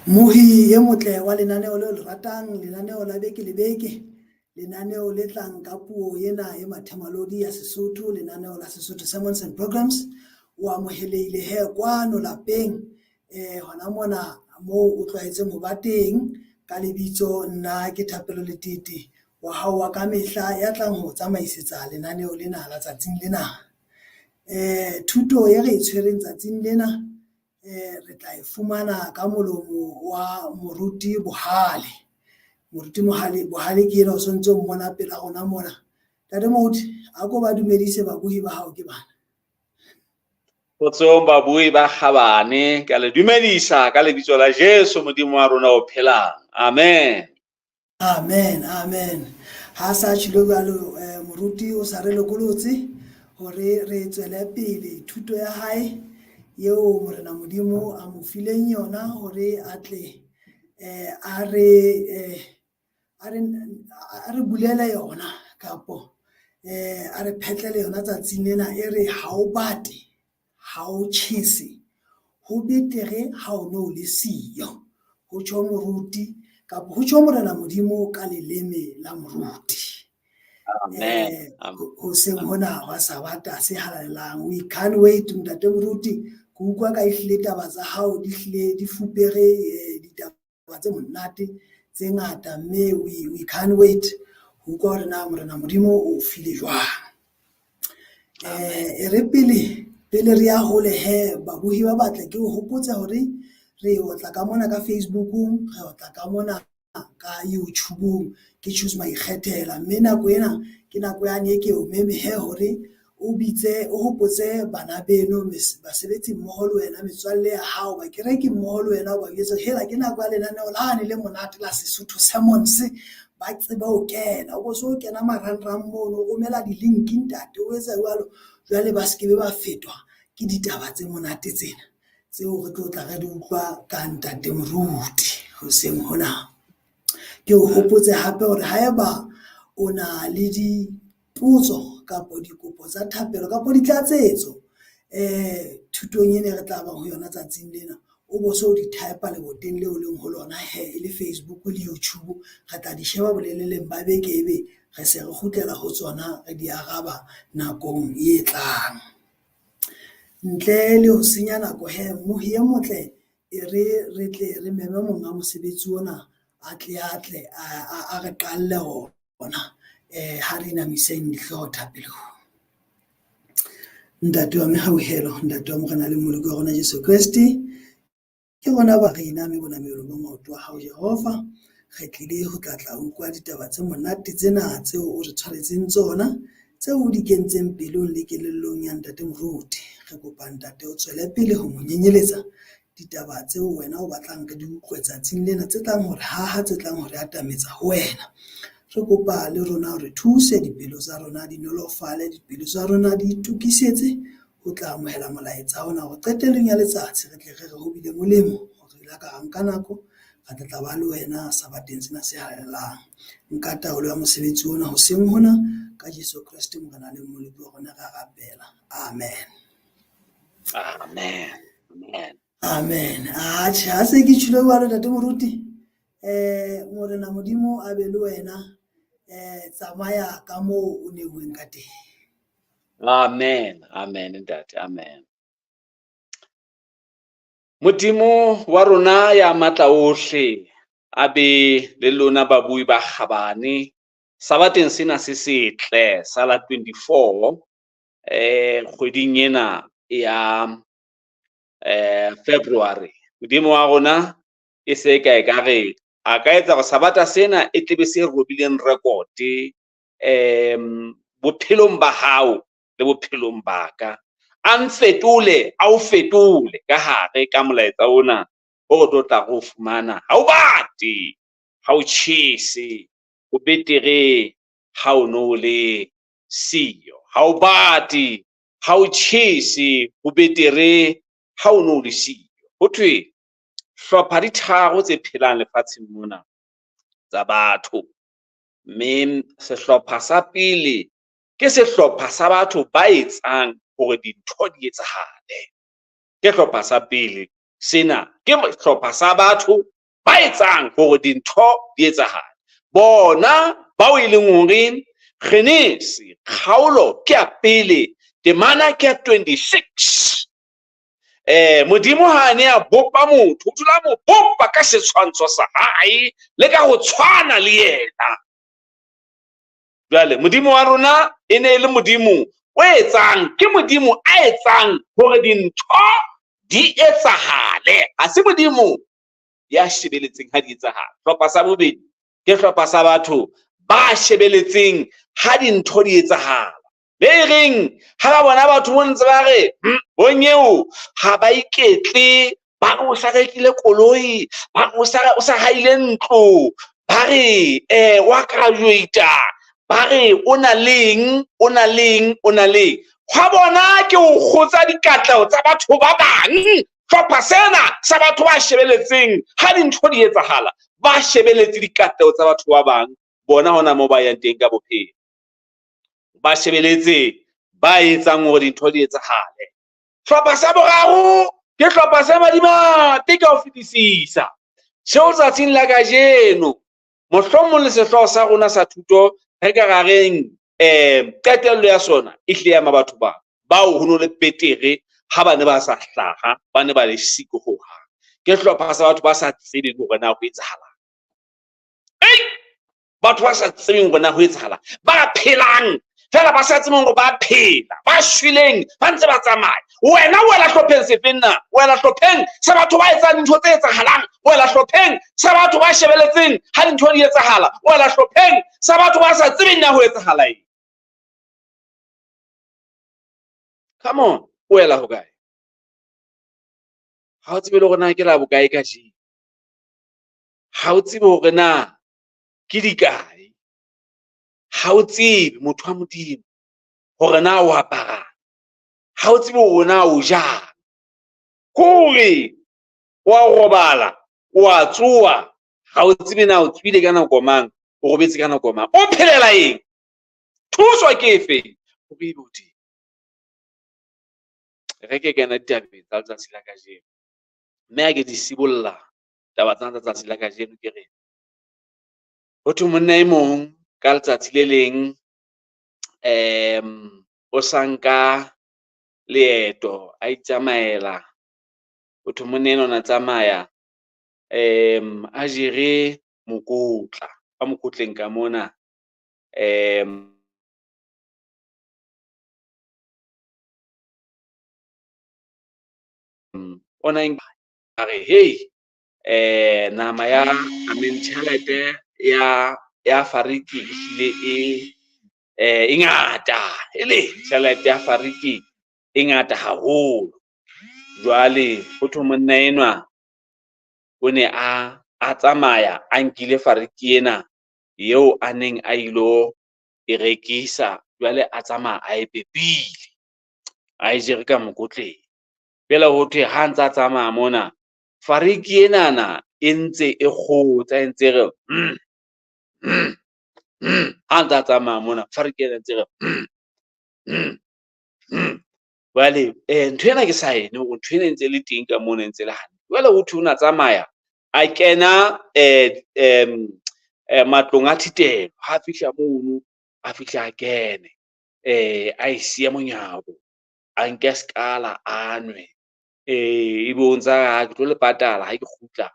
Mohi e motle wa lenaneo le ratang, lenaneo la beke le beke, lenaneo le tlang ka puo ena e mathemalodi ya Sesotho, lenaneo la Sesotho Sermons and Programs. O amohelehile he kwano lapeng hona mona moo o tlwaetseng ho ba teng ka lebitso nna ke Thapelo Letete wa hao wa ka mehla ya tlang ho tsamaisetsa lenaneo lena la tsatsing lena. Thuto e re e tshwereng tsatsing lena re tla e fumana ka molomo wa moruti Bohale. Moruti Bohale ke ena o sontse o mmona pela rona mona. Tate Moruti, a ko ba dumedise babuhi ba hao ke bana. Potsong babui ba kgabane ka le dumedisa ka lebitso la Jesu modimo wa rona o phelang. Amen. Amen, amen. Ha sa tshilo galo moruti o sa re lokolotse hore re tswele pele thuto ya hae yeo morena modimo a mo fileng yona hore a tle a re bulele yona kapo a re phetlele yona tsatsing lena e re ha o bate ha o chese ho betere ha o no le siyo ho tjho moruti kapo ho tjho morena modimo ka leleme la moruti. Amen. Ho seng hona wa sabata se halalang. We can't wait ntate moruti go utlwa ka ehlile taba tsa hao di hlile di fupere ditaba tse monate tse ngata mme we can't wait ho utlwa hore na morena modimo o file jwang. Re pele re ya hole he babuhi ba batle ke ho hopotsa hore re o tla ka mona ka Facebook-ung, re o tla ka mona ka YouTube-ung ke choose my ikgethela mme nako ena ke nako yane ke o meme he hore o bitse o hopotse bana beno basebetsi mmoho le wena metswalle ya hao ba kereki mmoho le wena ba yetsa hela ke nako ya lenaneo la ne le monate la Sesotho Sermons ba tseba o kena o so kena marangrang mono o romela di-link ntate o etsa jwalo jwale ba skebe ba fetwa ke ditaba tse monate tsena tseo re tlo tla re di utlwa ka ntate moruti ho seng hona. Ke o hopotse hape hore haeba o na le dipotso kapo dikopo tsa thapelo kapo ditlatsetso thutong ene re tla ba ho yona tsatsing lena o bo so di type le boteng leo leng ho lona he le Facebook le YouTube re tla di sheba boleleleng ba beke ebe re se re kgutlela ho tsona re di araba nakong e tlang. Ntle le ho senya nako he mohi e motle re tle re meme monga mosebetsi ona a tle a re qalle hona ha re namiseng dihlooho thapelong. Ntate wa mehauhelo ntate wa morena le moloko wa rona Jesu Kriste ke rona ba re iname bonamelo ba maoto wa hao Jehova re tlile ho tlatla utlwa ditaba tse monate tsena tseo o re tshwaretseng tsona tseo o di kentseng pelong le kelellong ya ntate moruti. Re kopa ntate o tswele pele ho mo nyenyeletsa ditaba tseo wena o batlang ka di utlwe tsatsing lena tse tlang hore tse tlang hore atametsa ho wena. Re kopa le rona hore thuse dipelo tsa rona di nolofale dipelo tsa rona di tukisetse ho tla amohela molaetsa ona ho qetellong ya letsatsi re tle re ho bile molemo hore la ka nka nako re tla ba le wena sabateng sena se halelang. Nka taolo ya mosebetsi ona ho seng hona ka Jesu Kriste morena le moloko wa rona ra rapela. Amen. Amen. Amen. Amen. Ha se ke tshilo wa ntate moruti morena modimo a be le wena tsamaya ka moo o neuweng ka teng. Amen. Amen ntate. Amen. Modimo wa rona ya matla ohle a be le lona babui ba kgabane sabateng sena se setle sa la 24 kgweding ena ya February. Modimo wa rona e se ka ekare a ka etsa go sabata sena e tlebe se robileng rekote bophelong ba hao le bophelong ba ka a mfetole a o fetole ka hare ka molaetsa ona o tlo tla go fumana ha o bate ha o chese o betere ha o no le siyo ha o bate ha o chese o betere ha o no le siyo. Ho thwe hlopha di tharo tse phelang lefatsheng mona tsa batho mme sehlopha sa pele ke sehlopha sa batho ba etsang hore dintho di etsahale. Ke hlopha sa pele sena ke sehlopha sa batho ba etsang hore dintho di etsahale. Bona bao e leng hore Genese, kgaolo ke ya pele, temana ke ya 26. Modimo ha ne a bopa motho, o dula mo bopa ka setshwantsho sa hae le ka ho tshwana le yena. Jwale modimo wa rona e ne le modimo o etsang, ke modimo a etsang hore dintho di etsahale, ha se modimo ya shebeletseng ha di etsahala. Hlopha sa bobedi ke hlopha sa batho ba shebeletseng ha dintho di etsahala. Be reng ha ba bona batho bo ntse ba re bonyeo ha ba iketle, ba o sa rekile koloi, ba o sa haile ntlo, ba re wa graduate, ba re o na leng. Hwa bona ke o kgotsa dikatleho tsa batho ba bang. Hlopha sena sa batho ba shebeletseng ha dintho di etsahala, ba shebeletse dikatleho tsa batho ba bang, bona hona moo ba yang teng ka bophelo. Ba shebeletse ba etsang hore dintho di etsahale. Hlopha sa boraro ke hlopha sa madimabe ka ho fetisisa, seo tsatsing la kajeno mohlomong le sehlooho sa rona sa thuto re ka rareng qetello ya sona e hle ya batho bao ho no le betere ha ba ne ba sa hlaha, ba ne ba le siko hohang. Ke hlopha sa batho ba sa tsebeng hore na ho etsahalang. Batho ba sa tsebeng hore na ho etsahalang, ba phelang fela ba sa tsebeng hore ba phela, ba shweleng ba ntse ba tsamaya. Wena o wela hlopheng sefeng na? O wela hlopheng sa batho ba etsang dintho tse etsahalang? O wela hlopheng sa batho ba shebeletseng ha dintho di etsahala? O wela hlopheng sa batho ba sa tsebeng na ho etsahala eng? Come on, o wela hokae? Ha o tsebe le hore na ke la bokae ka jeno? Ha o tsebe hore na ke dikae? Ha o tsebe motho wa Modimo hore na o aparang? Ha o tsebe hore na o jang? Kore wa robala, wa tsoa, ha o tsebe na o tswile ka nako mang, o robetse ka nako mang, o phelela eng? Thuswa ke efeng? O be botse. Re ke kena ditabeng tsa letsatsi la kajeno, mme ha ke di sibolla taba tsena tsa tsatsi la kajeno, ke re ho thwe monna e mong ka letsatsi le leng o sa nka leeto a itsamaela. Ho thwe monna enwa ona tsamaya a jere mokotla, ka mokotleng ka mona ona a re hey, nama ya tjhelete ya fariki ehlile e ngata, e le tjhelete ya fariki e ngata haholo. Jwale ho thwe monna enwa o ne a tsamaya a nkile fariki ena eo a neng a ilo e rekisa, jwale a tsamaya a e pepile, a e jere ka mokotleng. Feela ho thwe ha ntse a tsamaya mona, fariki enana e ntse e kgotsa, e ntse re ha ntse a tsamaya mona, fariki ena ntse re jwale ntho ena ke sa ene hore ntho ena e ntse le teng ka mona, e ntse le hantle. Jwale ho thwe o na tsamaya a kena matlong a thitelo, ha fihla mono a fihla a kene a e siya monyako, a nke sekala a nwe, ebe o ntsa ke tlo le patala ha ke kgutla,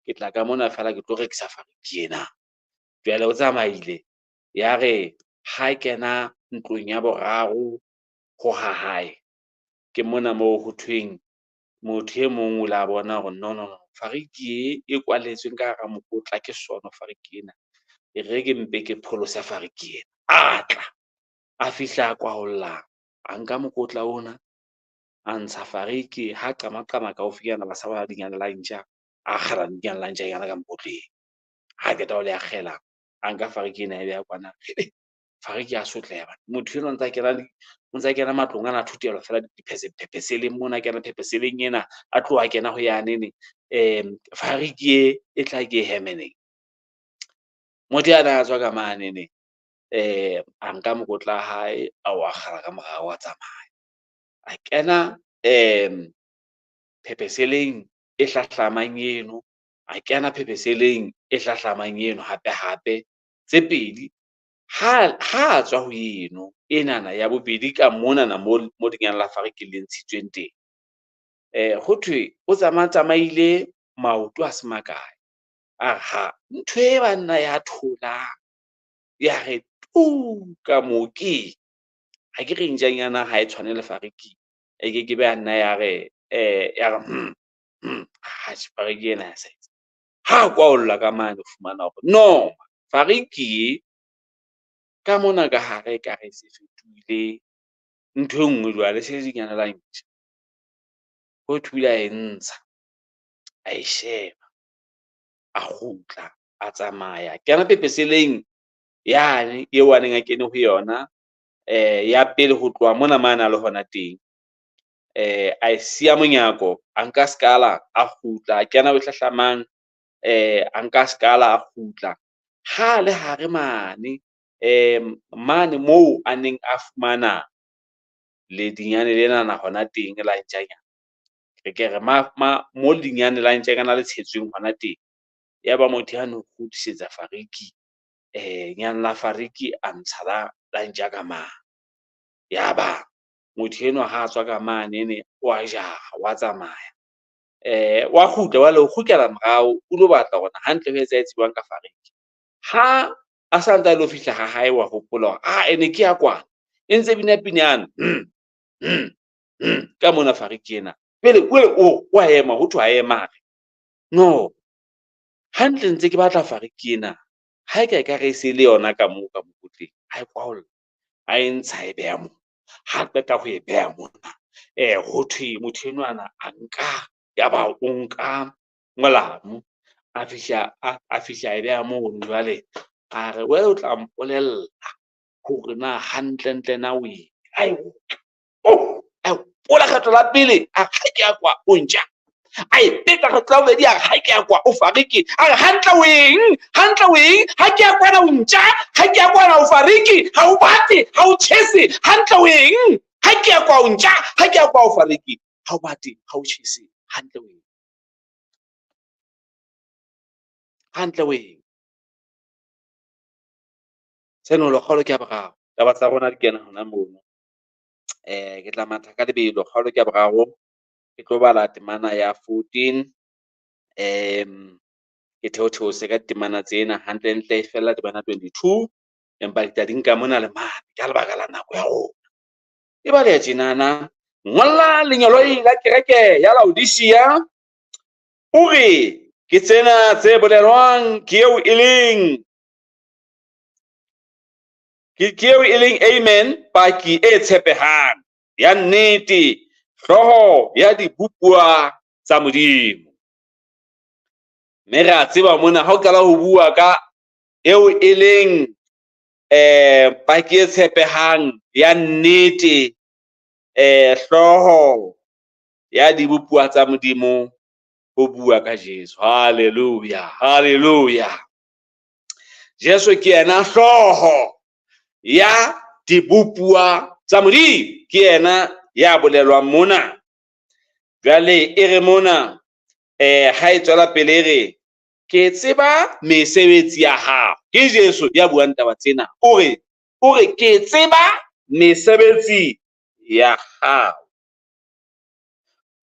ke tla ka mona fela ke tlo rekisa fariki ena. Jwale o tsamaile, ya re ha kena ntlong ya boraro ho ha hae, ke mona moo ho thweng motho e mong o la bona hore no, fariki e kwaletsweng ka hara mokotla ke sono fariki ena, e re ke mpe ke pholosa fariki ena. A tla a fihla a kwaholla, a nka mokotla ona, a ntsha fariki, ha qama kaufinyana ba sa ba dinyana la ntjha, a kgela dinyana la ntjha yana ka mokotleng. Ha qeta ho le akgela, a nka fariki ena e beha kwana, fariki ya sotleha. Motho enwa o ntsa kena matlong ana a thutelo fela phepeseleng mona, kena phepeseleng ena a tloha kena ho yane fariki e tla ke hemeneng. Motho ana a tswa ka mane a nka mokotla hae a o akgela ka morao, a tsamaya a kena phepeseleng e hlahlamang eno, a kena phepeseleng e hlahlamang eno hape tse pedi. Ha tswa ho eno enana ya bobedi ka monana mo lenyalo la fariki le ntshitsweng teng, ho thwe o tsamaile maoto a se makae. Aha, ntho e banna ya tholang ya re tu ka moo ke ha ke re njanyana ha e tshwane le fariki e ke be nna ya re ha fariki ena ya sa etsa ha kwa olla ka mane fumana hore no fariki ka mona ka hare ka re se fetohile ntho e nngwe jwale se dinyana la ntjha ho thula e ntsha a e sheba a kgutla a tsamaya kena pepeseleng yane eo a neng a kene ho yona ya pele ho tloha mona mana le hona teng, a e siya monyako a nka skala a kgutla a kena ho hlahlamang, a nka skala a kgutla ha le hare mane mane moo a neng a fumana ledinyane lenana hona teng la ntjanyana re ke re mo ledinyane la ntjanyana le tshetsweng hona teng. Yaba motho ya no kgutlisetsa fariki nyane la fariki a ntsha la ntja ka mane. Yaba motho enwa ha tswa ka mane ne wa jaha wa tsamaya wa kgutla wa le ho kgutlela morao o lo batla hore hantle ho etsa etsiwang ka fariki. Ha a sa ntse a lo fihla ha hae wa hopola hore ene ke ya kwana e ntse bina pinyana ka mona fariki ena pele wa ema ho thwe a ema no hantle ntse ke batla fariki ena ha e ka re se le yona ka moo ka mokotleng ha e kwaolla a e ntsha e beha moo ha qeta ho e beha mona ho thwe motho enwana a nka yaba o nka molamu a fihla e beha moo jwale a re o tla mpolella hore na hantle na o pola kgetlo la pele a ha ke ya kwa o ntja ai peta kgetlo la bobedi a ha ke ya kwa o fariki a re hantle weng ha ke ya kwana o ntja ha ke ya kwana o fariki ha o bate ha o chese hantle weng ha ke ya kwa o ntja ha ke ya kwa o fariki ha o bate ha o chese hantle weng seno lo kgolo ke a boraro ka batla rona di kena hona mono ke tla matha ka lebelo kgolo ke a boraro ke tlo bala temana ya 14 ke theotheose ka temana tsena hantle e fela temana 22 empa ke tla di nka mona le mane ka lebaka la nako ya rona e bale ya tjenana ngolla lenyalo la kereke ya Laodicea o re ke tsena tse bolelwang ke eo e leng amen paki e tshepehang ya nnete hloho ya dibupuwa tsa Modimo. Mme re a tseba mona ha o qala ho bua ka eo e leng paki e tshepehang ya nnete hloho ya dibupuwa tsa Modimo ho bua ka Jesu. Haleluya. Jesu ke yena hloho ya dibupuwa tsa Modimo, ke yena ya bolelwang mona. Jwale e re mona ha e tswela pele re ke tseba mesebetsi ya hao, ke Jesu ya buang taba tsena o re ke tseba mesebetsi ya hao,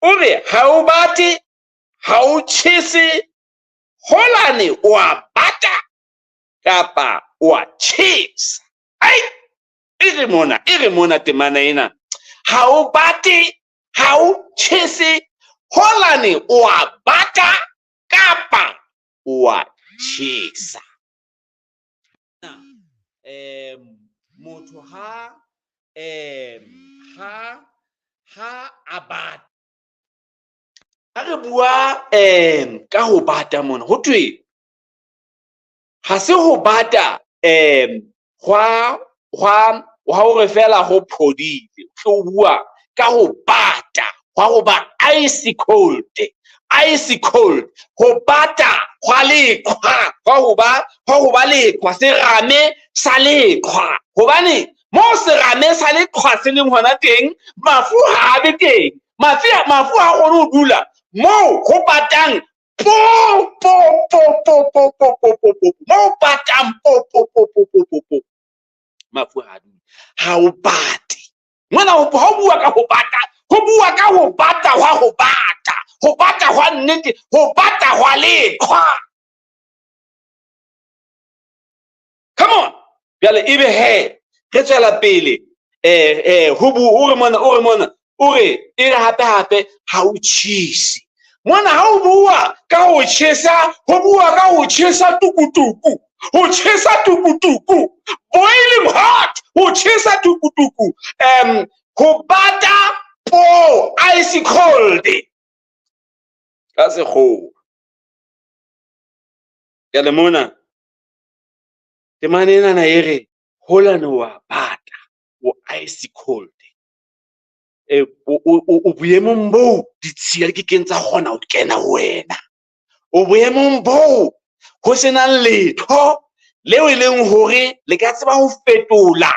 o re ha o bate ha o chese holane o a bata kapa o a chese. E re mona temana ena ha o bate ha o chese holane o a bata kapa o a chesa. Motho ha a bata, ha re bua ka ho bata mona ho thwe ha se ho bata hwa hore fela ho phodile, o bua ka ho bata hwa ho ba ice cold, ho bata hwa leqhwa hwa ho ba leqhwa, serame sa leqhwa, hobane mo serame sa leqhwa se leng hona teng mafu ha a be teng, mafu a kgone ho dula mo ho batang mo batang mafu ha dule ha o bate mona ho bua ka ho bata ho bua ka ho bata ho bata hwa nnete ho bata hwa leqhwa. Come on jale ebe he re tswela pele ho bu o re mona o re e re hape ha o chese mona ha o bua ka ho chesa ho bua ka ho chesa tukutuku ho chesa tukutuku boiling hot ho chesa tukutuku ho bata po ice cold ka sekgowa ya le mona te manena na ere hola no wa bata o ice cold o boemong bo ditshila ke kentsa gona o kena wena o boemong bo ho senang letho leo e leng hore le ka tseba ho fetola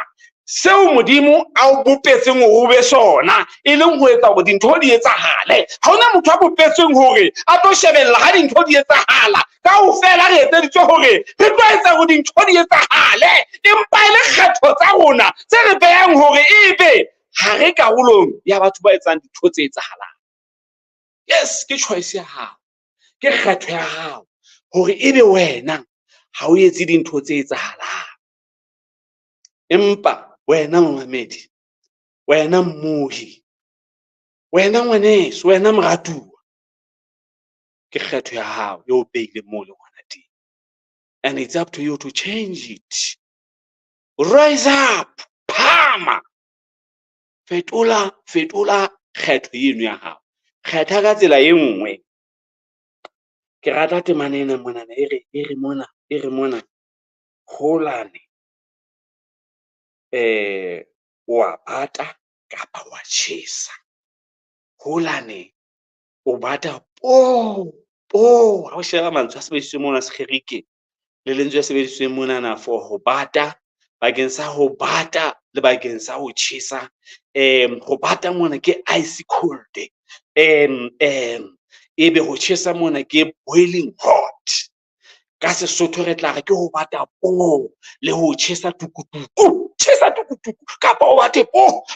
seo modimo a o bopetseng o be sona e leng ho etsa hore dintho di etsahale ha ona motho a bopetseng hore a tlo shebella ha dintho di etsahala kaofela re etseditswe hore re tlo etsa hore dintho di etsahale empa e le kgetho tsa rona tse re behang hore ebe ha re karolong ya batho ba etsang dintho tse etsahalang. Yes, ke choice ya hao, ke kgetho ya hao hore ebe wena ha o etse dintho tse etsahalang. Empa wena momamedi, wena mmohi, wena ngwaneso, wena moratuwa, ke kgetho ya hao eo beile moo le ngwana teng. And it's up to you to change it. Rise up, phama, fetola kgetho eno ya hao. Kgetha ka tsela e nngwe. Ke rata temane ena monana e re mona holane wa bata kapa wa chesa. Holane o bata ha o sheba mantswe a sebedisitsweng mona sekgerike le lentswe a sebedisitsweng monana for ho bata bakeng sa ho bata le bakeng sa ho chesa. Ho bata mona ke ice cold, ebe ho chesa mona ke boiling hot. Ka Sesotho re tla re ke ho bata le ho chesa tukutuku kapa o bate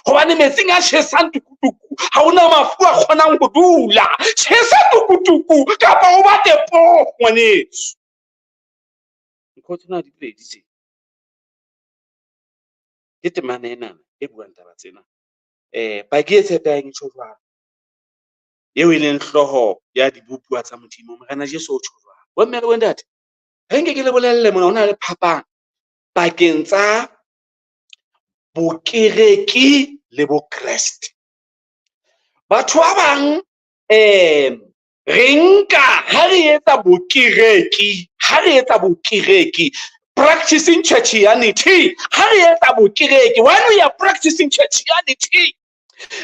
hobane metsing a chesang tukutuku ha ona mafu a kgonang ho dula. Chesa tukutuku kapa o bate ngwaneso. Ntho tsena di pedi tse ke temane ena e buang taba tsena ba ke tshepang tjho jwang eo e leng hloho ya dibupuwa tsa Modimo Morena Jesu o tjho jwang bomme le bontate nke ke le bolelle mona hona le phapang pakeng tsa bokereki le bokreste. Batho ba bang re nka ha re etsa bokereki practicing Christianity, ha re etsa bokereki when we are practicing Christianity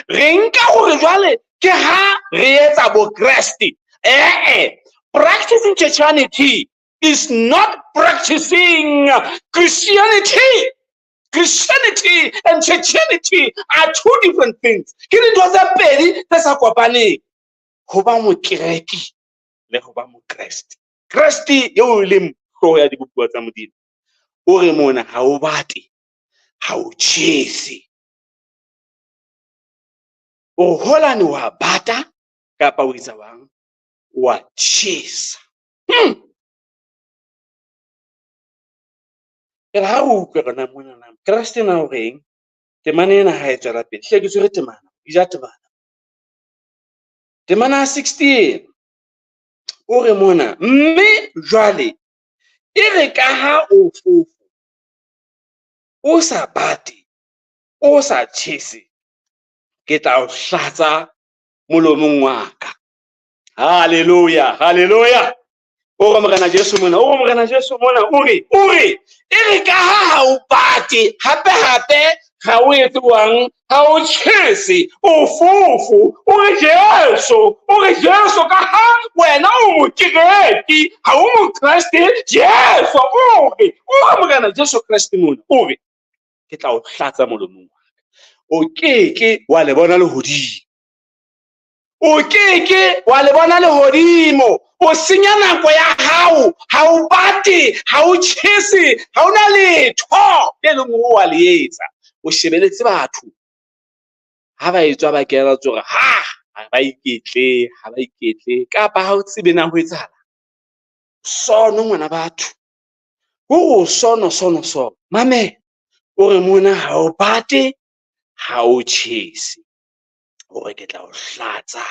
re nka hore jwale ke ha re etsa bokreste. Practicing Christianity is not practicing Christianity. Christianity and Christianity are two different things. Ke dintho tse pedi tse sa kopaneng. Ho ba mokereki le ho ba mokreste. Kreste eo e leng hloho ya dibupuwa tsa Modimo o re mona ha o bate ha o chese. O holane wa bata kapa o etsa bang wa chesa. Ke ha o utlwe rona mona na Kreste na o reng temane ena ha e tswela pele hle ke tswere temana ja temana 16 o re mona mme jwale e re ka ha o fofo o sa bate o sa chese ke tla o hlatsa molomong wa ka. Haleluya o re Morena Jesu mona o re e re ka ha o bate hape ha o etse wang ha o chese o fofo o re Jesu ka ha wena o mokereki ha o mokreste Jesu o re Morena Jesu Kriste mona o re ke tla o hlatsa molomong wa ka o keke wa le bona lehodimo. o keke wa le bona lehodimo, o senya nako ya hao, ha o bate, ha o chese, ha ona letho le leng o wa le etsa. O shebeletse batho ha ba etswa ba kena tsore ha ba iketle kapa ha o tsebe na ho etsahala. Sono ngwana batho o sono mame o re mona ha o bate, ha o chese, o re ke tla o hlatsa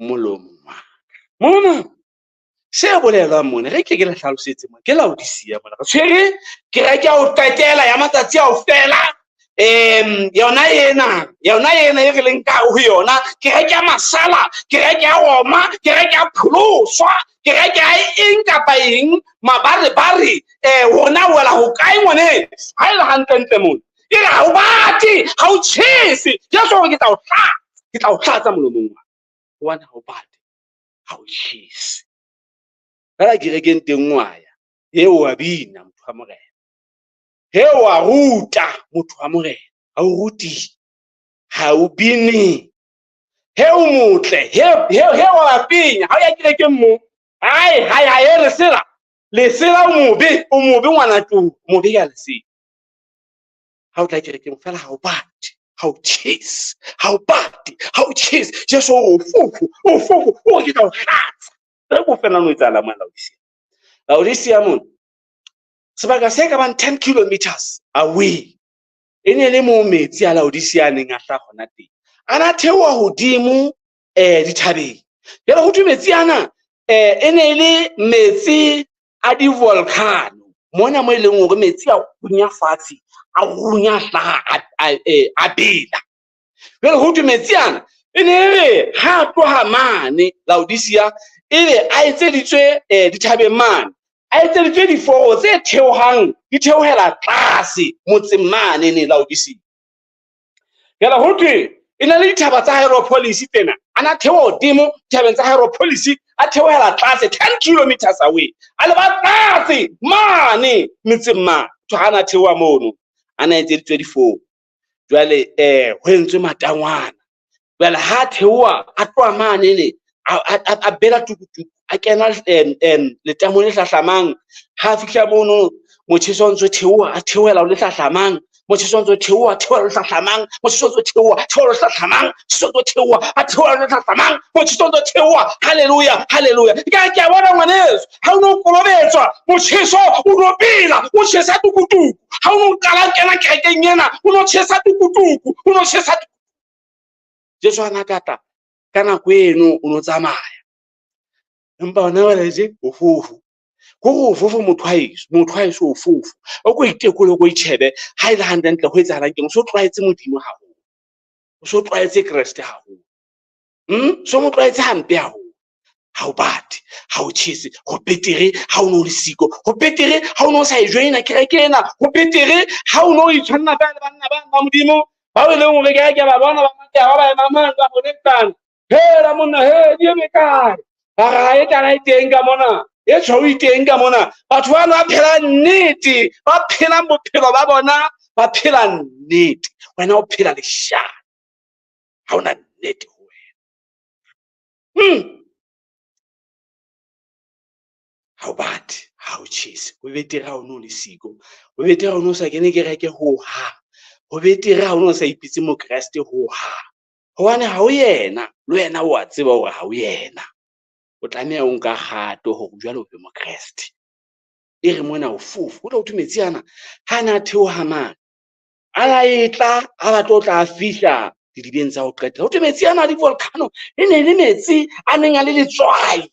molomong wa mona. Se bolelwang mona re ke le hlalosetse mo ke la o di siya mona re tshwere ke re ke o tatela ya matsatsi a o fela. Yona ena e re leng ka ho yona ke re ke masala, ke re ke roma, ke re ke phloswa, ke re ke eng kapa eng mabare hona wela ho kae ngwane ha ile hantle mona e re ha o bate, ha o chese ya so ke tla o hlatsa molomong wa wana, ha o bate, ha o chese. Bala ke re ke nteng ngwaya eo wa bina motho wa morena, he wa ruta motho wa morena, ha o ruti, ha o bine, he o motle, he wa pinya ha o ya kerekeng mo. Hai lesela o mobe ngwana tu mobe ya lesela. Ha o tla kerekeng fela ha o bate, ha o chase, ha o bate, ha o chase, jeso o fufu o ke tla o hlatsa. Re go fela no etsala mona Laodicea mona sebaka se ka bang 10 kilometers away. E ne le mo metsi a Laodicea neng a hla hona teng, ana theoha hodimo dithabeng. Jwale ho thwe metsi ana e ne le metsi a di volcano mona mo e leng hore metsi a runya fatshe, a runya hlaha a bela. Jwale ho thwe metsi ana e ne re ha tloha mane Laodicea ebe a etseditswe dithabeng mane, a etseditswe diforo tse theohang di theohela tlase motseng mane ne Laodicea. Jwale ho thwe e na le dithaba tsa Hierapolis tsena, ana theoha hodimo dithabeng tsa Hierapolis a theohela tlase 10 kilometers away, a le ba tlase mane metseng mane to hana theoha mono ana etseditswe diforo. Jwale ho entswe matangwana, jwale ha theoha a tloha mane ne a bela tukutuku a kena letamo le hlahlamang, ha fihla mono motjheso o ntso theoha a theohela le hlahlamang, motjheso o ntso theoha le hlahlamang, motjheso o ntso theoha le hlahlamang, motjheso o ntso theoha le hlahlamang, motjheso o ntso theoha. Haleluya ke a bona ngwaneso ha o no kolobetswa motjheso o no pela o tjhesa tukutuku, ha o no qala kena kerekeng ena o no tjhesa tukutuku, o no tjhesa Jesu ana kata ka nako eno o no tsamaya, empa ona wela je o fofu go fofu motho a eso o fofu o go itekole go itshebe ha ile hantle ho etsahalang ke so tlwaetse modimo haholo, o so tlwaetse Kriste haholo, so mo tlwaetse hampe haholo. Ha o bate, ha o chese, go betere ha o no le siko, go betere ha o no sa e joina kerekena, go betere ha o no itshwanna ba le banna ba modimo ba o leng hore ke ba bona ba matya ba mama ba connectana. La monna di me kae ba ga e tla teng ka mona e tshwao iteng ka mona, batho ba ba phela nnete, ba phela bophelo ba bona, ba phela nnete. Wena o phela leshano ha ona nnete ho wena. Ha o bate, ha o chese, ho betere ha o no le siko, ho betere ha o no sa kene kereke ho ha, ho betere ha o no sa ipitse mo Kriste ho ha. Hobane ha o yena le wena o a tseba hore ha o yena, o tlameha o nka kgato hore jwale o be mo Kriste. E re mona o fofu o tla o thumetsi ana ha na theoha mane ala etla a batla o tla fihla dibeng tsa ho qetela. Ho thumetsi ana di volcano e ne le metsi a neng a le letswai,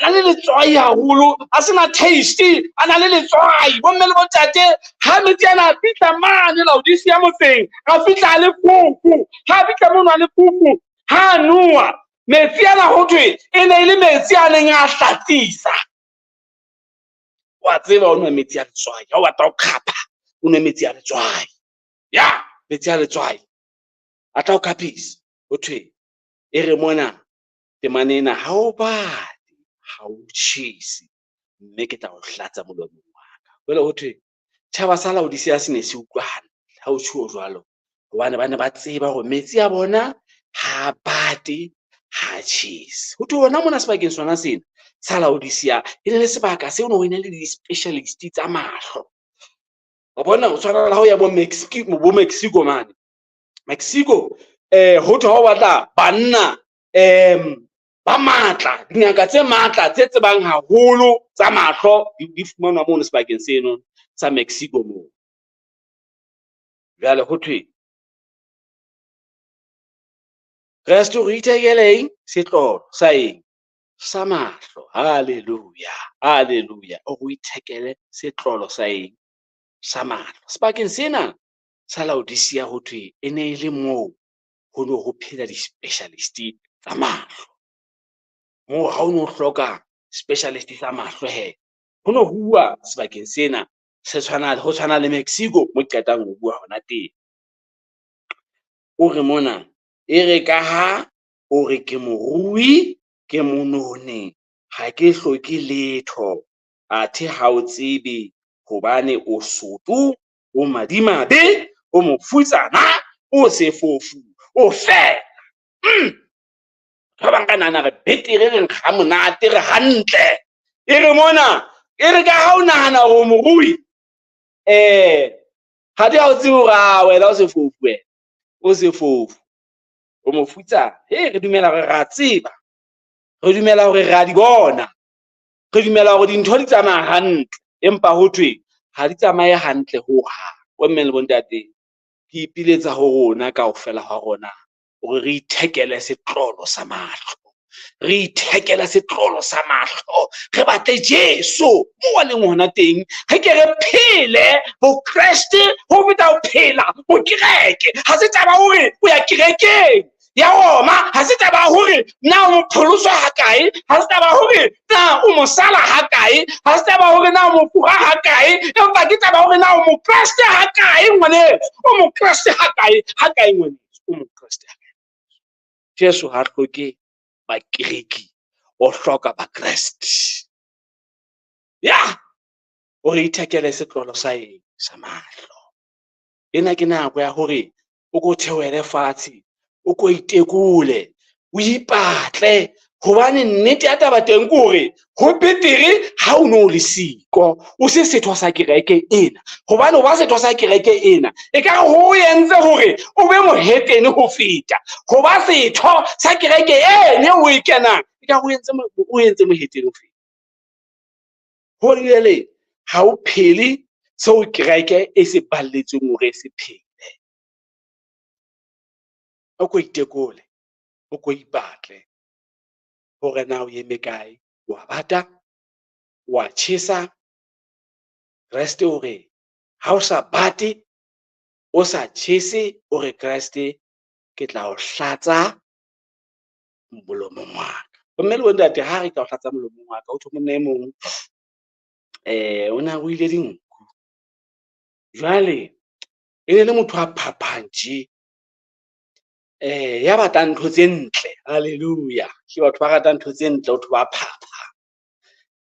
a le letswai haholo, a sena taste, a na le letswai. Bomme le botate ha metsi ana a fihla mane Laodicea motseng a fihla le fofu, ha fihla mono a le fofu ha noa metsi ana ho thwe e ne le metsi a neng a hlatisa. Wa tseba o nwa metsi a letswai ha o batla o khapha o nwe metsi a letswai, ya metsi a letswai a tla o khaphisa. Ho thwe e re mona temanena ha o bate, ha o chese, mme ke tla o hlatsa molomong wa ka. Jwale ho thwe tjhaba sa Laodicea se ne se utlwana ha o tjho jwalo, hobane ba ne ba tseba hore metsi a bona ha bate, ha chese. Ho thwe hona mona sebakeng sona sena sa Laodicea e ne le sebaka seo no ne le di-specialist tsa mahlo. Wa bona o tshwana la ho ya bo Mexico mane. Mexico ho thwe ha o batla banna ba matla, dingaka tse matla tse tsebang haholo tsa mahlo di fumanwa mono sebakeng seno sa Mexico moo. Jwale ho thwe Kreste o ithekele setlolo sa eng sa mahlo. Haleluya, haleluya. O ithekele setlolo sa eng sa mahlo. Sebakeng sena sa Laodicea ho thwe e ne e le moo ho no ho phela di-specialist tsa mahlo. Moo ha o no hloka specialist sa mahlo he, ho no huwa sebakeng sena ho tshwana le Mexico mo qetang ho bua hona teng. O re mona e re ka ha o re ke morui ke monone ha ke hloke letho, athe ha o tsebe hobane o soto o madimabe o mofutsana o sefofu o fela. Ba bang ka nana re betere re nkga monate re hantle e re mona e re ka ha o nahana hore morui ha di ha o tsebe hore wena o sefofu wena o sefofu o mofutsana. Re dumela hore ra tseba, re dumela hore ra di bona, re dumela hore dintho di tsamaya hantle, empa ho thwe ha di tsamaye hantle ho hang. Bo mme le bontate ke ipiletsa ho rona kaofela ha rona hore re ithekele setlolo sa mahlo, re ithekele setlolo sa mahlo, re batle Jesu mo a leng hona teng, re ke re phele bo Kreste ho feta ho phela bo kereke. Ha se taba hore o ya kerekeng ya Roma, ha se taba hore na o mopholoso ha kae, ha se taba hore na o mosala ha kae, ha se taba hore na o mofura ha kae, empa ke taba hore na o mokreste ha kae ngwaneso, o mokreste ha kae ngwaneso, o mokreste ha kae. Jesu ha hloke bakereki, o hloka ba Kreste. O re ithekele setlolo sa eng sa mahlo. Ena ke nako ya hore o ko theohele fatshe, o ko itekole, o ipatle, hobane nnete ya taba teng ke hore ho betere ha o no le siko, o se setho sa kereke ena, hobane o ba setho sa kereke ena e ka re ho entse hore o be mohetene ho feta, ho ba setho sa kereke ene o e kenang e ka o entse mohetene ho feta. Ho ile ha o phele seo kereke e se balletsweng hore se phele. O ko itekole, o ko ipatle hore na o eme kae, wa bata, wa chesa. Kreste o re ha o sa bate, o sa chese, o re Kreste ke tla o hlatsa molomong wa ka. Mme le bontate ha re ka o hlatsa molomong wa ka, o thwe monna e mong o na o ile dinku. Jwale e ne le motho a phapantje, ya batlang ntho tse ntle. Haleluya, ke batho ba ratang ntho tse ntle, batho ba phapha.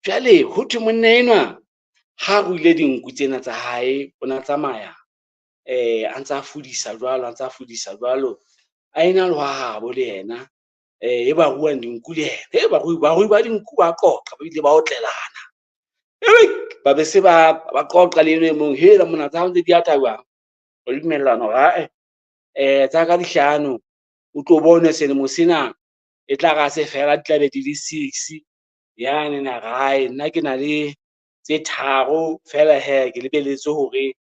Jwale ho thwe monna enwa ha ruile dinku tsena tsa hae, o na tsamaya a ntsa fudisa jwalo, a ena le hahabo le yena e ba ruang dinku le yena. Barui ba dinku ba qoqa, ba bile ba otlelana, ba be se ba qoqa le eno e mong, hela mona tsa ntse di ata jwang, o le dumellano hore tsa ka 5 o tlo bone selemo sena e tla ga se fela, di tla be di le 6 yane na gae. Nna ke na le tse 3 fela he, ke lebelletse hore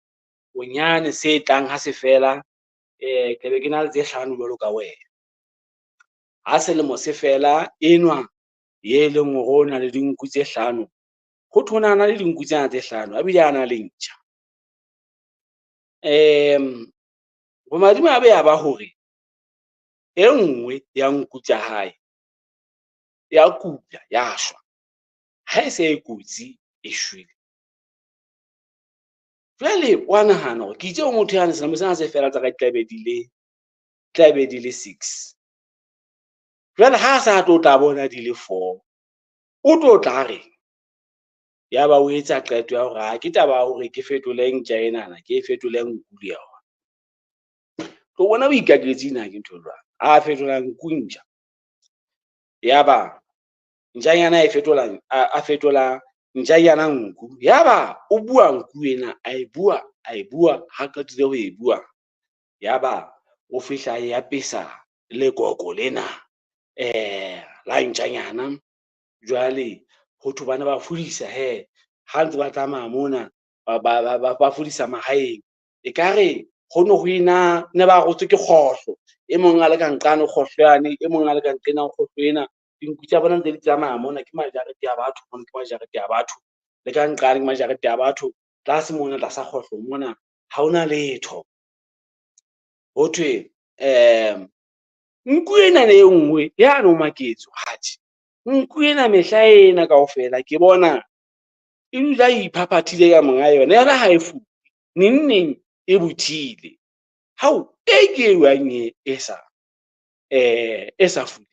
bonyane se tlang ha se fela ke be ke na le tse 5 jwalo ka wena. Ha selemo se fela enwa ye leng hore o na le dinku tse 5, ho thona na le dinku tsena tse 5 a bile a na le ntjha. Bomadimabe a ba hore e nngwe ya nku tsa hae ya kula, ya shwa, ha e se e kutsi e shwele. Jwale wa nahana hore ke itse o motho yana selemo sena se fela tsa ka tla be di le 6. Jwale ha sa tlo tla bona di le 4, o tlo tla re ya ba o etsa qeto ya hore ha ke taba hore ke fetole ntja enana, ke fetole nku le yona. Tlo bona o ikaketse ina ke ntho jwang, a fetola nku ntja. yaba njanyana a fetola njanyana nku, yaba o bua nku ena a e bua ha qetile ho e bua, yaba o fihla ya pesa lekoko lena la njanyana. Jwale hothwe bana ba fudisa he, ha ntse ba tsamaya mona ba fudisa mahaeng, ekare ho no ho ena ne ba rotswe ke kgohlo, e mong a le ka nqane kgohlo yane, e mong a le ka nqena kgohlo ena. Dinku tsa bona ntse di tsamaya mona, ke majarete ya batho mona, ke majarete ya batho le ka nqane, ke majarete ya batho. Tlase mona tlasa kgohlo mona ha hona letho. Hothwe nku ena le e nngwe yane o maketse atjhe, nku ena mehla ena kaofela ke bona e dula iphaphathile ka monga yona, yona ha e fuwe neng e buthile. Hao e ke e e sa fuleng.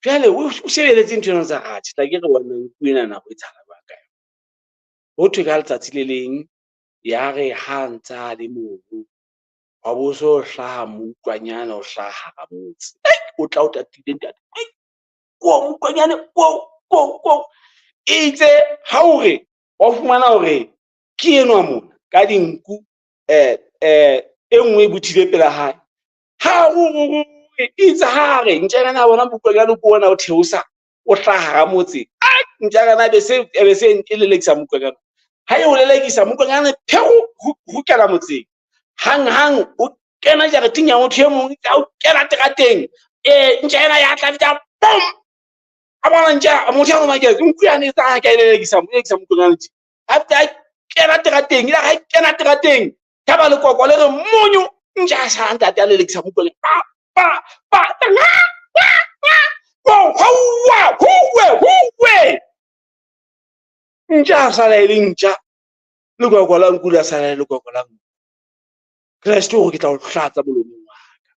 Jwale o shebeletse nthwena tsa atjhe tla ke re bona nku ena nako e tshala jwang ka yona. Hothwe ka letsatsi le leng ya re ha ntsa le mobu wa bo so hlaha moutlwanyana, o hlaha hara motse, o tla o tatile ntate, moutlwanyane ko itse ha hore wa fumana hore ke enwa mona ka dinku e nngwe e buthile pela hae. Ha itse ha re ntjanyana bona moutlwanyane ko ona o theosa o hlaha hara motse, ntjanyana be se e lelekisa moutlwanyane. Ha e o lelekisa moutlwanyane pheu hukela motseng, hang o kena jareteng ya motho e mong, o kena terateng, ntjanyana ya tla bom, a bona ntja motho a maketse nku yane e tsaya ka e lelekisa moutlwanyane tje. Ha kena terateng, ila ha kena terateng ya ba lekoko le re monyo, ntja sa ntate a lelekisa moutlwanyane ntja sala e le ntja, lekoko la nku la sala e lekoko la nku. Kreste hore ke tla o hlatsa molomong wa ka.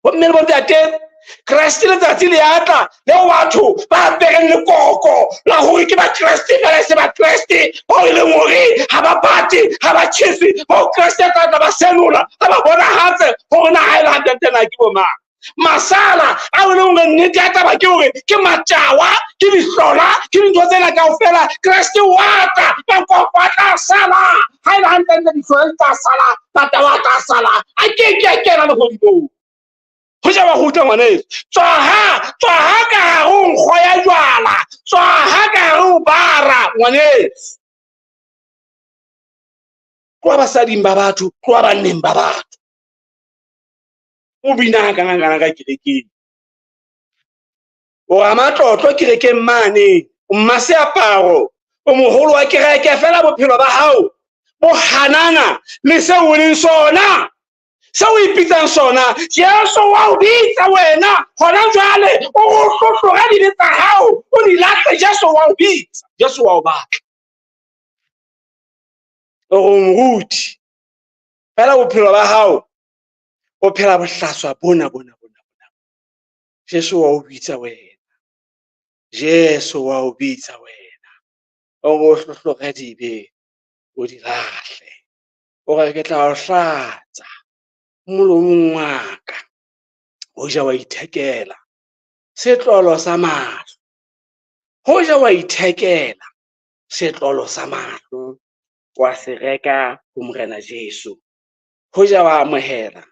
Bomme le bontate, Kreste letsatsi le atla leo batho ba apereng lekoko la hore ke ba Kreste fela, se ba Kreste bao e leng hore ha ba bate, ha ba chese, bao Kreste a tla ba senola, ha ba bonahatse hore na ha e le hantle na ke bo mang. Masala a o leng hore nnete ya taba ke hore ke matjawa, ke dihlola, ke dintho tsena kaofela, Kreste wa tla lekoko a tla sala. Ha e le hantle dihlola di tla sala, matjawa a tla sala, a ke a kena lehodimong. Ho ja ba ruta ngwaneso, tswaha ka hare ho nkgo ya jwala, tswaha ka hare ho bara ngwaneso. Tloha basading ba batho, tloha banneng ba batho, o bina kana ka kerekeng, o ramatlotlo kerekeng mane, o mmaseaparo, o moholo wa kereke, fela bophelo ba hao bo hanana le seo o leng sona, seo o ipitsang sona. Jesu wa o bitsa wena hona jwale, o hlohloga dibe tsa hao, o di lahle. Jesu wa o bitsa, Jesu wa o batla, o moruti fela bophelo ba hao o phela bohlaswa bona. Jesu wa o bitsa wena, Jesu wa o bitsa wena, o hlohloga dibe o di lahle. O re ke tla o hlatsa molomong wa ka. Ho ja wa ithekela setlolo sa mahlo, ho ja wa ithekela setlolo sa mahlo, wa se reka ho morena Jesu. Ho ja wa amohela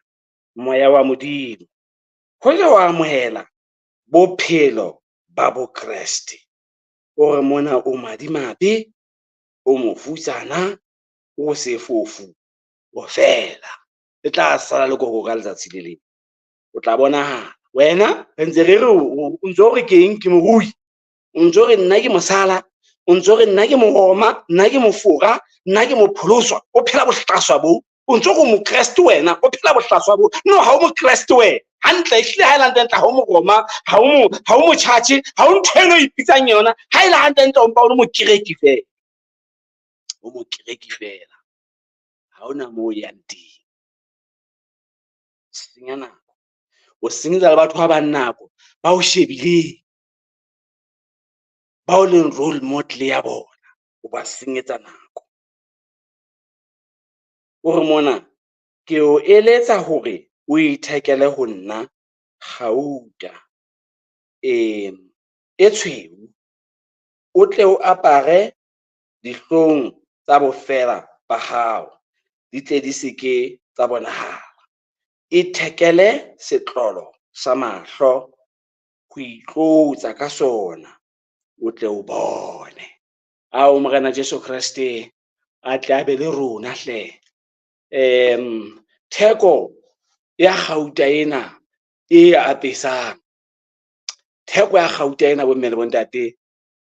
moya wa Modimo, ho ja wa amohela bophelo ba bo Kreste. O re mona o madimabe, o mofutsana, o sefofu, o fela. Le tla sala lekoko ka letsatsi le leng, o tla bonahala. Wena re ntse re re o ntso re keng ke morui, o ntso re nna ke mosala, o ntso re nna ke mohoma, nna ke mofora, nna ke mopholoswa. O phela bohlaswa bo, o ntso go mokreste wena, o phela bohlaswa bo. No, ha o mokreste wena hantle, ehlile ha e le hantle ha o moroma, ha o motjhatjhe, ha o ntho eno ipitsang yona. Ha e le hantle o mpa o le mokereki fela, o mokereki fela, ha ona moo yang teng. Senya nako, o senyetsa le batho ba bang nako, ba o shebileng, ba o leng role model ya bona, o ba senyetsa nako. O re mona ke o eletsa hore o ithekele ho nna gauta, e tshweu, o tle o apare dihlong tsa bofela ba hao, di tle di se ke tsa bonahala. Ithekele setlolo sa mahlo ho itlotsa ka sona, o tle o bone. Ao Morena Jesu Kreste a tle a be le rona hle. Theko ya gauta ena e apesang, theko ya gauta ena bomme le bontate,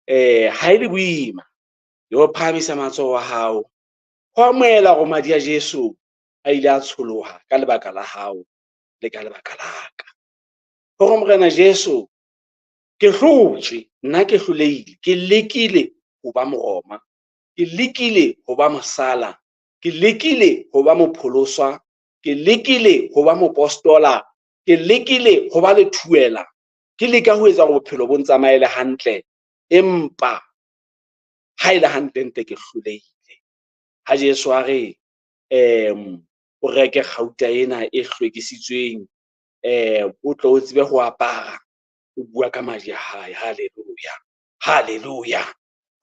ha e le boima yo phamisa matsoho a hao ho amohela hore madi a Jesu a ile a tsholoha ka lebaka la hao le ka lebaka la ka. Hore Morena Jesu ke hlotswe, nna ke hlolehile, ke lekile ho ba moroma, ke lekile ho ba mosala, ke lekile ho ba mopholoswa, ke lekile ho ba mopostola, ke lekile ho ba lethuela, ke leka ho etsa hore bophelo bo ntsamaele hantle, empa ha ile hantle ke hlolehile. Ha Jesu a re o reke gauta ena e hlwekisitsweng, o tlo o tsebe ho apara, o bua ka madi a hae. Haleluya, haleluya.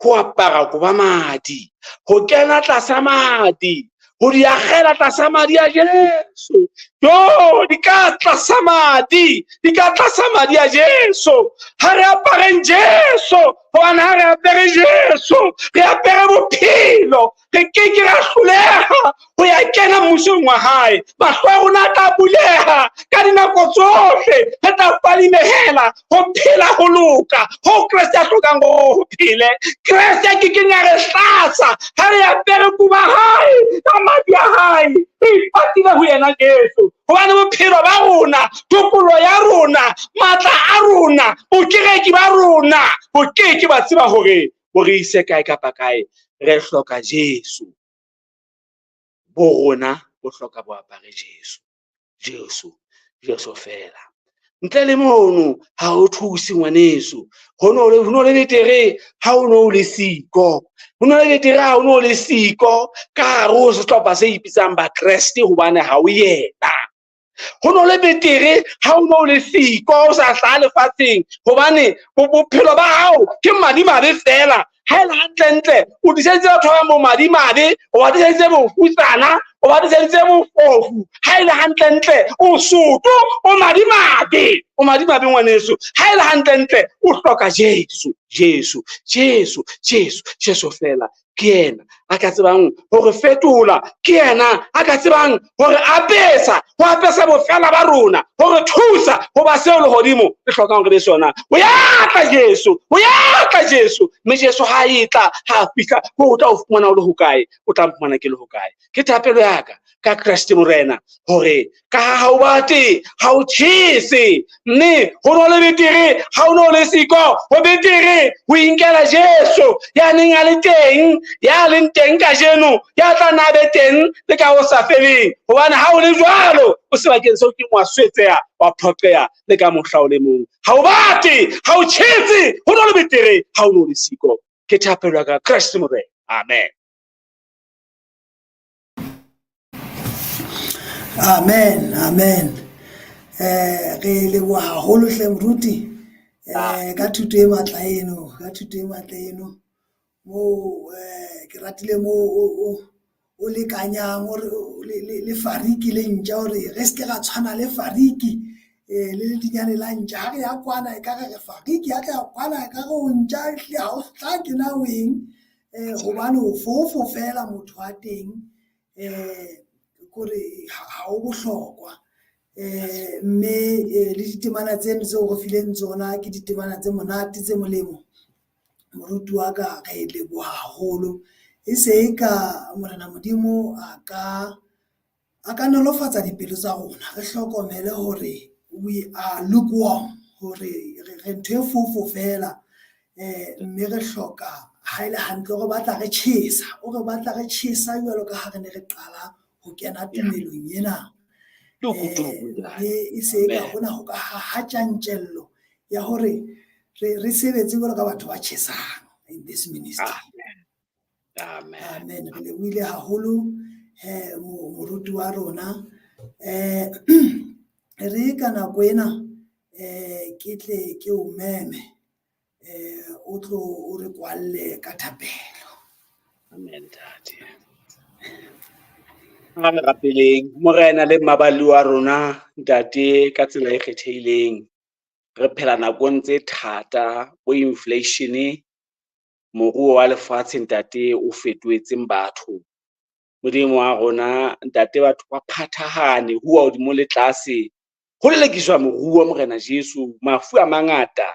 Ho apara ko ba madi, ho kena tlasa madi, ho di akgela tlasa madi a Jesu. Yo, di ka tlasa madi, di ka tlasa madi a Jesu. Ha re apareng Jesu, hobane ha re apere Jesu, re apere bophelo, re keke ra hloleha ho ya kena mmusong wa hae. Mahlo a rona a tla buleha ka dinako tsohle, re tla falimehela ho phela ho loka, ho Kreste a hlokang hore ho phele. Kreste ke kenya re hlasa ha re apere kuba hae ka madi a hae, re ipatile ho yena Jesu. Hobane bophelo ba rona, tokolo ya rona, matla a rona, bokereki ba rona bo keke ba tseba hore bo re ise kae kapa kae. Re hloka Jesu, bo rona bo hloka bo apare Jesu, Jesu fela. Ntle le mono ha o thuse ngwaneso. Ho no le betere ha o no le siko, ho no le betere ha o no le siko ka hare ho sehlopha se ipitsang ba Kreste, hobane ha o yena. Ho no le betere ha o no le siko, o sa hlaha lefatsheng, hobane bophelo ba hao ke madimabe fela. Ha e le hantle o diseditse batho ba mo madimabe, o ba diseditse bofusana, o ba diseditse bofofu. Ha e le hantle o soto, o madimabe ngwaneso. Ha e le hantle o hloka Jesu fela. Ke yena a ka tsebang hore fetola, ke yena a ka tsebang hore apesa bofela ba rona, hore thusa ho ba seo lehodimo le hlokang hore be sona. O ya tla Jesu, mme Jesu ha itla ha fihla ho tla o fumana o le hokae, o tla mpumana ke le hokae. Ke thapelo ya ka Kreste Morena, hore ka ha o bate ha o chese, mme ho no le betere ha o no le siko, ho betere ho inkela Jesu ya neng a le teng, ya leng teng ka jeno, ya tla na be teng le ka o sa feleng. Hobane ha o le jwalo, o sebakeng seo ke ngwa swetseha wa phoqeha le ka mohla o le mong. Ha o bate ha o chese, ho no le betere ha o no le siko. Ke thapelo ya ka Kreste Morena. Amen. Amen. Re leboha haholo hle moruti ka thuto e matla eno, mo ke ratile mo o lekanyang hore le fariki le ntja, hore re seke ra tshwana le fariki le dinyane la ntja. Ha re ya kwana e ka re fariki ha tla kwana e ka re o ntja hle ha o hlake na weng, hobane o fofo fela motho wa teng, kore ha o bohlokwa. Mme le ditemana tseno tseo go fileng tsona ke ditemana tse monate tse molemo. Moruti wa ka re leboha haholo, e se ka Morena Modimo a ka nolofatsa dipelo tsa rona. Re hlokomele hore we are lukewarm, hore re ntho e fofo fela, mme re hloka ha ile hantle re batla re tjhesa, jwalo ka ha re ne re qala ho kena tumelong ena. E se ka hona ho ka ha tjantjello ya hore re sebetse jwalo ka batho ba tjhesang in this ministry. Amen. Re lebohile haholo moruti wa rona. Re ka nako ena ke tle ke o meme o tlo o re kwalle ka thapelo. Amen ntate. Rapeleng morena le maballi wa rona ntate ka tsela e kgethehileng. Re phela nakong tse thata bo inflation, moruo wa lefatshe ntate o fetoetseng batho. Modimo wa rona ntate batho ba phathahane huwa hodimo le tlase. Ho lelekiswa moruo morena Jesu, mafu a mangata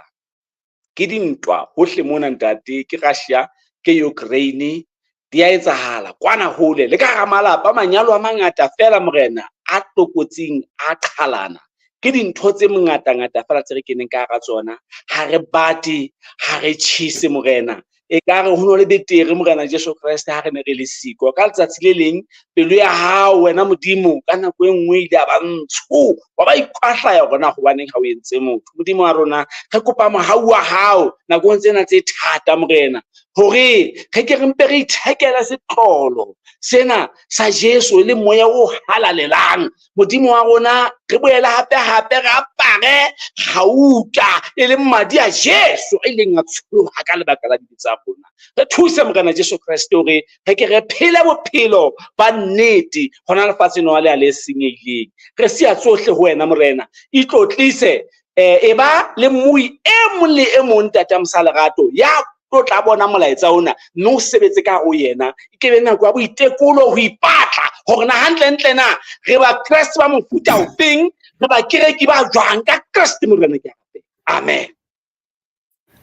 ke dintwa hohle mona ntate, ke Russia ke Ukraine di a etsahala kwana hole le ka hara malapa manyalo a mangata fela morena a tlokotsing a qhalana. Ke dintho tse ngata fela tse re keneng ka hara tsona, ha re bate ha re chese morena. E ka re ho no le betere morena Jesu Kriste ha re ne re le siko ka letsatsi le leng pelo ya hao wena Modimo ka nako e nngwe ile ba ntsho wa ba ikwahlaya rona hobaneng ha o entse motho. Modimo wa rona re kopa mohau wa hao nakong tsena tse thata morena, hore re ke re mpe re ithekela setlolo sena sa Jesu le moya o halalelang. Modimo wa rona re boele hape re apare gauta e le madi a Jesu a ileng a tsholoha ka lebaka la dibe tsa rona. Re thuse morena Jesu Kriste hore re ke re phele bophelo ba nnete hona lefatsheng wa le a le senyehileng. Re sia tsohle ho wena morena, itlotlise e ba le mmui e mong le e mong tata msa lerato ya tlo tla bona molaetsa ona mme o sebetse ka ho yena. Ke be nako ya boitekolo ho ipatla hore na hantle na re ba Kriste ba mofuta ofeng, re ba kereki ba jwang ka Kriste morena ke hape. Amen.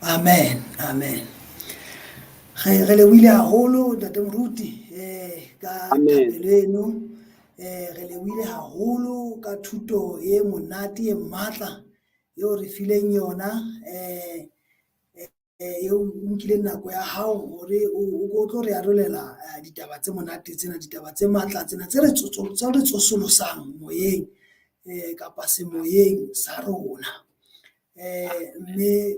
Amen, amen. Re lebohile haholo ntate moruti ka thapelo eno, re lebohile haholo ka thuto e monate e matla eo re fileng yona, eo nkileng nako ya hao hore o tlo re arolela ditaba tse monate tsena, ditaba tse matla tsena tse re tsosolosang moyeng kapa semoyeng sa rona. Mme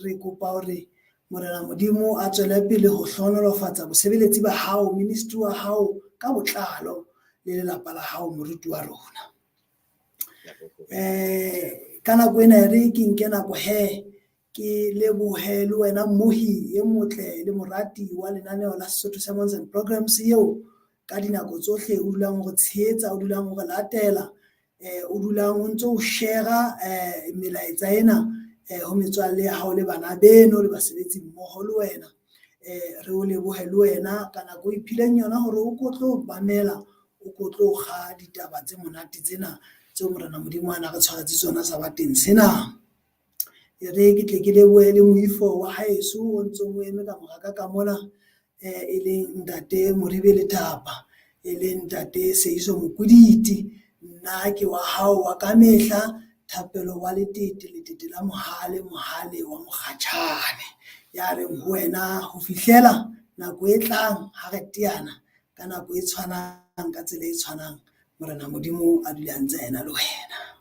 re kopa hore morena Modimo a tswele pele ho hlohonolofatsa bosebeletsi ba hao, ministry wa hao ka botlalo le lelapa la hao moruti wa rona. Ka nako ena re ke nke nako ke lebohe le wena mmohi e motle le morati wa lenaneo la Sesotho Sermons and Programs eo ka dinako tsohle o dulang go tshehetsa, o dulang go latela, o dulang o ntso o share melaetsa ena ho metswalle ya hao le bana beno le basebetsi mmoho le wena. Re o lebohe le wena ka nako iphileng yona hore o ko tlo mamela, o ko tlo ga ditaba tse monate tsena tseo morena Modimo ana re tshwaretse tsona sa bateng sena. Re ke tle ke lebohe le moifo wa haeso o ntso o eme ka moraka ka mona, e leng ntate Moribe le Thapa, e leng ntate Seiso Mokuditi, nna ke wa hao wa ka mehla Thapelo wa letete la mohale wa mokgatjhane, ya reng ho wena ho fihlela nako e tlang ha re teana ka nako e tshwanang ka tsela e tshwanang. Morena Modimo a dula ntse ena le wena.